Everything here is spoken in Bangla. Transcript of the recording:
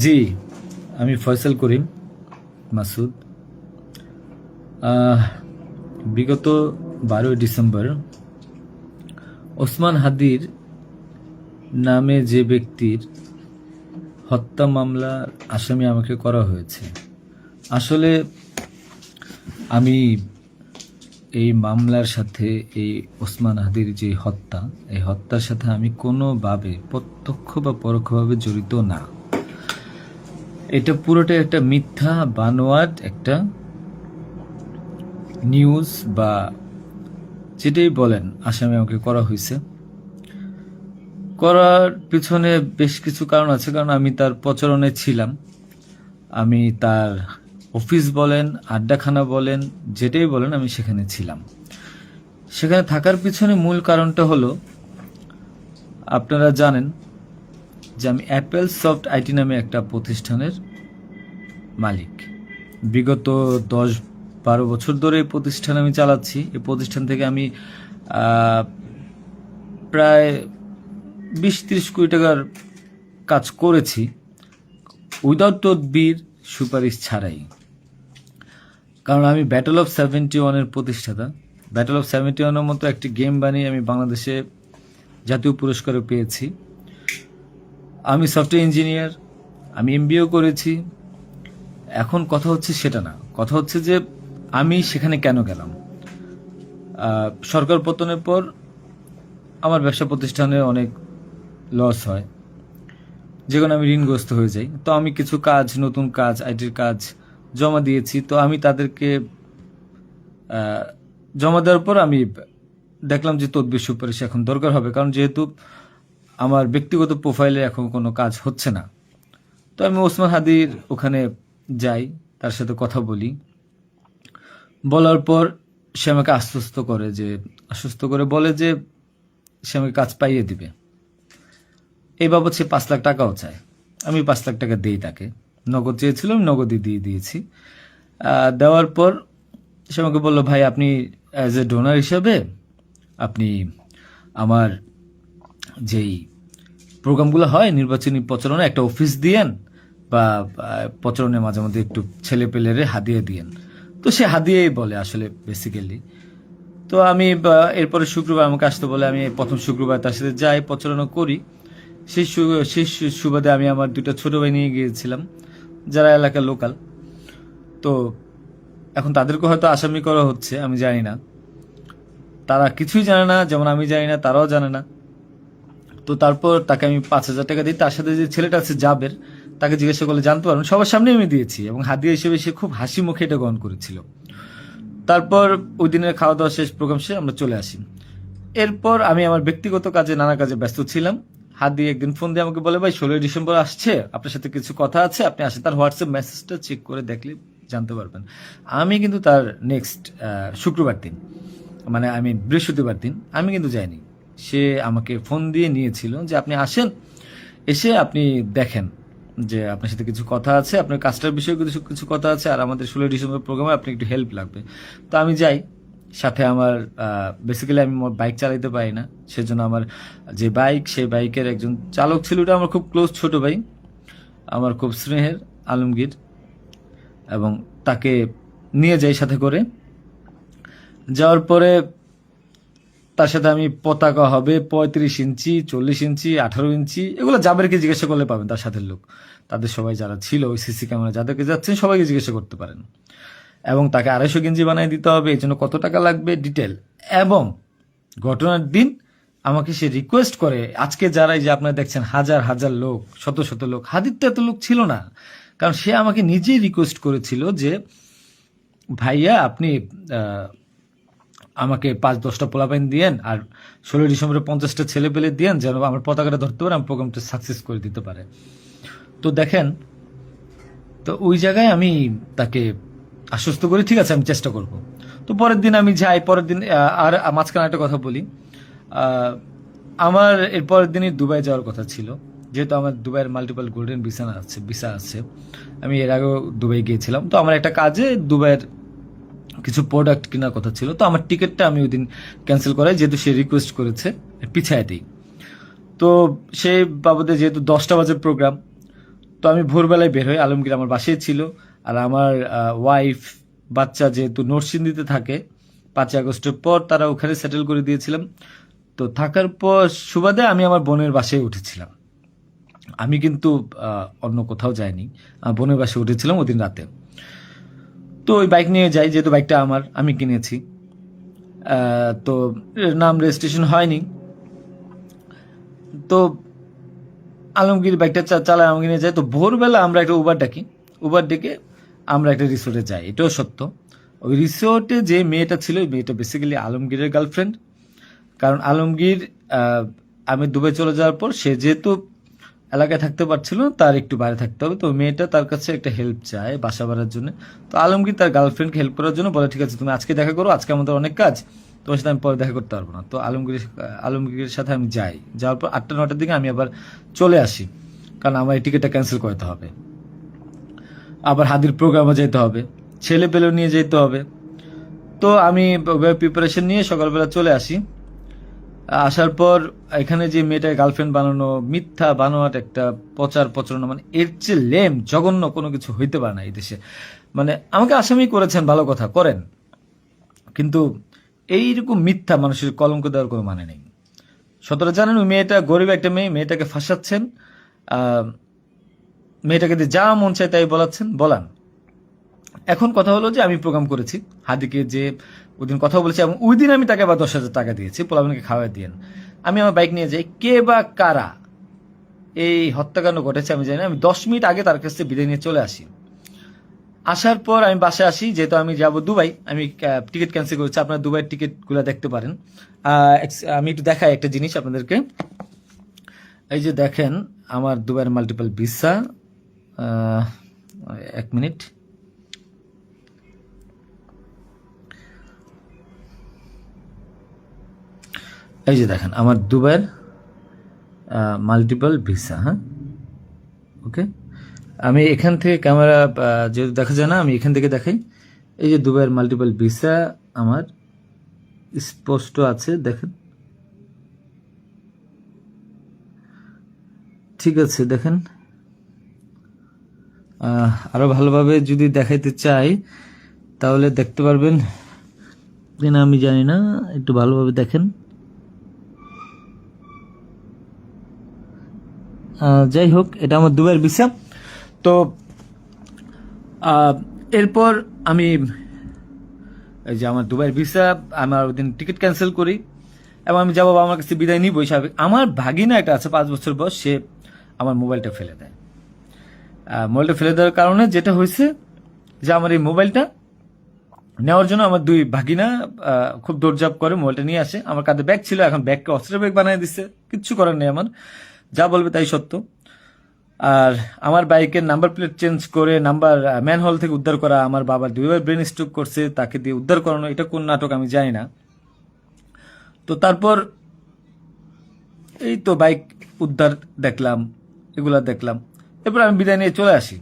জি, আমি ফয়সাল করিম মাসুদ। আহ, বিগত 12ই ডিসেম্বর ওসমান হাদির নামে যে ব্যক্তির হত্যা মামলার আসামি আমাকে করা হয়েছে। আসলে আমি এই মামলার সাথে, এই ওসমান হাদির যে হত্যা, এই হত্যার সাথে আমি কোনোভাবে প্রত্যক্ষ বা পরোক্ষভাবে জড়িত না। এটা পুরোটাই একটা মিথ্যা বানোয়াট একটা নিউজ, বা যেটাই বলেন আসামি আমাকে করা হয়েছে। করার পিছনে বেশ কিছু কারণ আছে, কারণ আমি তার প্রচারণে ছিলাম। আমি তার অফিস বলেন, আড্ডাখানা বলেন, যেটাই বলেন, আমি সেখানে ছিলাম। সেখানে থাকার পিছনে মূল কারণটা হলো, আপনারা জানেন যে আমি অ্যাপেল সফট আইটি নামে একটা প্রতিষ্ঠানের মালিক। বিগত 10-12 বছর ধরে এই প্রতিষ্ঠান আমি চালাচ্ছি। এই প্রতিষ্ঠান থেকে আমি প্রায় 20-30 কোটি টাকার কাজ করেছি, উইদাউট তদবির, সুপারিশ ছাড়াই। কারণ আমি ব্যাটল অফ 71-এর প্রতিষ্ঠাতা। ব্যাটল অফ 71-এর মতো একটি গেম বানিয়ে আমি বাংলাদেশে জাতীয় পুরস্কারও পেয়েছি। আমি সফটওয়্যার ইঞ্জিনিয়ার, আমি এমবিএও করেছি। এখন কথা হচ্ছে সেটা না, কথা হচ্ছে যে আমি সেখানে কেন গেলাম। সরকার পতনের পর আমার ব্যবসা প্রতিষ্ঠানে অনেক লস হয়, যেখানে আমি ঋণগ্রস্ত হয়ে যাই। তো আমি কিছু কাজ, নতুন কাজ, আইটির কাজ জমা দিয়েছি। তো আমি তাদেরকে জমা দেওয়ার পর আমি দেখলাম যে তদবির সুপারিশ এখন দরকার হবে, কারণ যেহেতু আমার ব্যক্তিগত প্রোফাইলে এখন কোনো কাজ হচ্ছে না। তো আমি ওসমান হাদির ওখানে যাই, তার সাথে কথা বলি। বলার পর সে আমাকে আশ্বস্ত করে বলে যে সে আমাকে কাজ পাইয়ে দিবে। এই বাবদ সে 5 লাখ টাকাও চায়। আমি 5 লাখ টাকা দিই তাকে। নগদ চেয়েছিলাম, নগদই দিয়ে দিয়েছি। দেওয়ার পর সে আমাকে বললো, ভাই আপনি অ্যাজ এ ডোনার হিসাবে আপনি আমার যেই প্রোগ্রামগুলো হয় নির্বাচনী প্রচারণা, একটা অফিস দিয়েন, বা প্রচারণের মাঝে মধ্যে একটু ছেলে পেলেরে হাদিয়ে দিয়েন। তো সে হাদিয়েই বলে আসলে বেসিক্যালি। তো আমি এরপরে শুক্রবার আমাকে আসতে বলে, আমি প্রথম শুক্রবার তার সাথে যাই, প্রচারণা করি। সেই সুবাদে আমি আমার 2টা ছোট ভাই নিয়ে গিয়েছিলাম, যারা এলাকার লোকাল। তো এখন তাদেরকে হয়তো আসামি করা হচ্ছে, আমি জানি না। তারা কিছুই জানে না, যেমন আমি জানি না, তারাও জানে না। তো তারপর তাকে আমি 5,000 টাকা দিই। তার সাথে যে ছেলেটা আছে জাবের, তাকে জিজ্ঞাসা করলে জানতে পারবেন, সবার সামনে আমি দিয়েছি, এবং হাদিয়া হিসেবে সে খুব হাসি মুখে এটা গ্রহণ করেছিল। তারপর ওই দিনের খাওয়া দাওয়া শেষ, প্রোগ্রাম শেষ, আমরা চলে আসি। এরপর আমি আমার ব্যক্তিগত কাজে, নানা কাজে ব্যস্ত ছিলাম। হাদি একদিন ফোন দিয়ে আমাকে বলে, ভাই 16ই ডিসেম্বর আসছে, আপনার সাথে কিছু কথা আছে, আপনি আসেন। তার হোয়াটসঅ্যাপ মেসেজটা চেক করে দেখলে জানতে পারবেন। আমি কিন্তু তার নেক্সট শুক্রবার দিন, মানে আমি বৃহস্পতিবার দিন আমি কিন্তু যাইনি। সে আমাকে ফোন দিয়ে নিয়েছিল যে আপনি আসেন, এসে আপনি দেখেন যে আপনার সাথে কিছু কথা আছে, আপনার কাজটার বিষয়ে কিছু কিছু কথা আছে, আর আমাদের 16ই ডিসেম্বর প্রোগ্রামে আপনি একটু হেল্প লাগবে। তো আমি যাই। সাথে আমার বেসিক্যালি আমি বাইক চালাইতে পারি না, সেজন্য আমার যে বাইক, সেই বাইকের একজন চালক ছিল, ওটা আমার খুব ক্লোজ ছোট ভাই, আমার খুব স্নেহের, আলমগীর। এবং তাকে নিয়ে যাই সাথে করে। যাওয়ার পরে তার সাথে আমি, পতাকা হবে 35 ইঞ্চি, 40 ইঞ্চি, 18 ইঞ্চি, এগুলো জাবেরকে জিজ্ঞাসা করলে পাবেন, তার সাথে লোক, তাদের সবাই যারা ছিল ওই সিসি ক্যামেরা যাদেরকে যাচ্ছেন সবাইকে জিজ্ঞাসা করতে পারেন। এবং তাকে 250 গেঞ্জি বানিয়ে দিতে হবে, এই জন্য কত টাকা লাগবে ডিটেল। এবং ঘটনার দিন আমাকে সে রিকোয়েস্ট করে, আজকে যারা এই যে আপনারা দেখছেন হাজার হাজার লোক, শত শত লোক, হাদির তো এত লোক ছিল না, কারণ সে আমাকে নিজেই রিকোয়েস্ট করেছিল যে ভাইয়া আপনি আমাকে 5-10টা পোলাপাইন দিয়েন, আর 16ই ডিসেম্বরে 50টা ছেলে পেলে দিয়েন, যেন আমার পতাকাটা ধরতে পারে, আমার প্রোগ্রামটা সাকসেস করে দিতে পারে। তো দেখেন, তো ওই জায়গায় আমি তাকে আশ্বস্ত করি, ঠিক আছে আমি চেষ্টা করব। তো পরের দিন আমি যাই। পরের দিন আর মাঝখানে একটা কথা বলি, আমার এর পরের দিনই দুবাই যাওয়ার কথা ছিল, যেহেতু আমার দুবাইয়ের মাল্টিপল গোল্ডেন ভিসা আছে। আমি এর আগেও দুবাই গিয়েছিলাম। তো আমার একটা কাজে দুবাইয়ের কিছু প্রোডাক্ট কেনার কথা ছিল। তো আমার টিকিটটা আমি ওই দিন ক্যান্সেল করাই, যেহেতু সে রিকোয়েস্ট করেছে, পিছায় দিই। তো সেই বাবদে যেহেতু 10টা বাজে প্রোগ্রাম, তো আমি ভোরবেলায় বের হই, আলমগীর আমার বাসায় ছিল। আর আমার ওয়াইফ, বাচ্চা যেহেতু নরসিংদীতে থাকে, 5ই আগস্টের পর তারা ওখানে সেটেল করে দিয়েছিলাম। তো থাকার পর সুবাদে আমি আমার বোনের বাসায় উঠেছিলাম। আমি কিন্তু অন্য কোথাও যাইনি, বোনের বাসায় উঠেছিলাম ওদিন রাতে। তো ওই বাইক নিয়ে যাই, যেহেতু বাইকটা আমি কিনেছি। তো নাম রেজিস্ট্রেশন হয়নি। তো আলমগীর বাইকটা চালায়, আমাকে নিয়ে যায়। তো ভোরবেলা আমরা একটা উবার ডেকে আমরা একটা রিসোর্টে যাই, এটাও সত্য। ওই রিসোর্টে যে মেয়েটা ছিল, ওই মেয়েটা বেসিক্যালি আলমগীরের গার্লফ্রেন্ড। কারণ আলমগীর আমি দুবাই চলে যাওয়ার পর সে যেহেতু এলাকায় থাকতে পারছিল না, তার একটু বাইরে থাকতে হবে। তো মেয়েটা তার কাছে একটা হেল্প চায় বাসা ভাড়ার জন্য। তো আলমগীর তার গার্লফ্রেন্ডকে হেল্প করার জন্য বলে, ঠিক আছে তুমি আজকে দেখা করো, আজকে আমাদের অনেক কাজ, তোমার সাথে আমি পরে দেখা করতে পারবো না। তো আলমগীরের সাথে আমি যাই। যাওয়ার পর 8টা-9টার দিকে আমি আবার চলে আসি, কারণ আমার এই টিকিটটা ক্যান্সেল করতে হবে। আবার হাদির প্রোগ্রামে যেতে হবে, ছেলে পেলেও নিয়ে যেতে হবে। তো আমি প্রিপারেশন নিয়ে সকালবেলা চলে আসি। আসার পর এখানে যে মেয়েটার গার্লফ্রেন্ড বানানো, মিথ্যা বানোয়াট একটা প্রচারণা, মানে এর চেয়ে লেম জঘন্য কোনো কিছু হইতে পারে না এই দেশে। মানে আমাকে আসামি করেছেন, ভালো কথা করেন, কিন্তু এইরকম মিথ্যা মানুষের কলঙ্ক দেওয়ার কোনো মানে নেই। সতরা জানেন, ওই মেয়েটা গরিব একটা মেয়ে, মেয়েটাকে ফাঁসাচ্ছেন, মেয়েটাকে দিয়ে যা মন চায় তাই বলান। এখন কথা হলো যে আমি প্রোগ্রাম করেছি, হাদিকে যে ওদিন কথা বলেছি, এবং ওই দিন আমি তাকে আবার 10,000 টাকা দিয়েছি, পোলাপানকে খাওয়াই দিয়েন। আমি আমার বাইক নিয়ে যাই, কে বা কারা এই হত্যাকাণ্ড ঘটেছে আমি জানি না। আমি 10 মিনিট আগে তার কাছ থেকে বিদায় নিয়ে চলে আসি। আসার পর আমি বাসায় আসি, যেহেতু আমি যাব দুবাই, আমি টিকিট ক্যান্সেল করেছি। আপনারা দুবাইয়ের টিকিটগুলো দেখতে পারেন। আমি একটু দেখাই একটা জিনিস আপনাদেরকে। এই যে দেখেন আমার দুবাইয়ের মাল্টিপল ভিসা। 1 মিনিট। এই যে দেখেন আমার দুবাইয়ের মাল্টিপল ভিসা। হ্যাঁ, ওকে। আমি এখান থেকে ক্যামেরা যেহেতু দেখা যায় না, আমি এখান থেকে দেখাই। এই যে দুবাইয়ের মাল্টিপল ভিসা আমার স্পষ্ট আছে, দেখেন। ঠিক আছে, দেখেন। আরো ভালোভাবে যদি দেখাইতে চাই তাহলে দেখতে পারবেন কিনা আমি জানি না, একটু ভালোভাবে দেখেন। যাই হোক, এটা আমার দুবাইয়ের ভিসা। তো এরপর আমি এই যে আমার দুবাইয়ের ভিসা, আমার ওই দিন টিকিট ক্যান্সেল করি এবং আমি যাবো আমার কাছে বিদায় নিবই স্বাভাবিক। আমার ভাগিনা একটা আছে 5 বছর বয়স, সে আমার মোবাইলটা ফেলে দেয়। মোবাইলটা ফেলে দেওয়ার কারণে যেটা হয়েছে যে আমার এই মোবাইলটা নেওয়ার জন্য আমার 2 ভাগিনা খুব দৌড়ঝাঁপ করে মোবাইলটা নিয়ে আসে। আমার কাঁধে ব্যাগ ছিল, এখন ব্যাগকে অস্ত্রের ব্যাগ বানিয়ে দিচ্ছে, কিচ্ছু করার নেই আমার, যা বলবে তাই সত্য। আর আমার বাইকের নাম্বার প্লেট চেঞ্জ করে নাম্বার ম্যানহোল থেকে উদ্ধার করা, আমার বাবা 2বার ব্রেন স্ট্রোক করছে, তাকে দিয়ে উদ্ধার করানো, এটা কোন নাটক আমি জানি না। তো তারপর এই তো বাইক উদ্ধার দেখলাম, এগুলা দেখলাম। এরপর আমি বিদায় নিয়ে চলে আসি।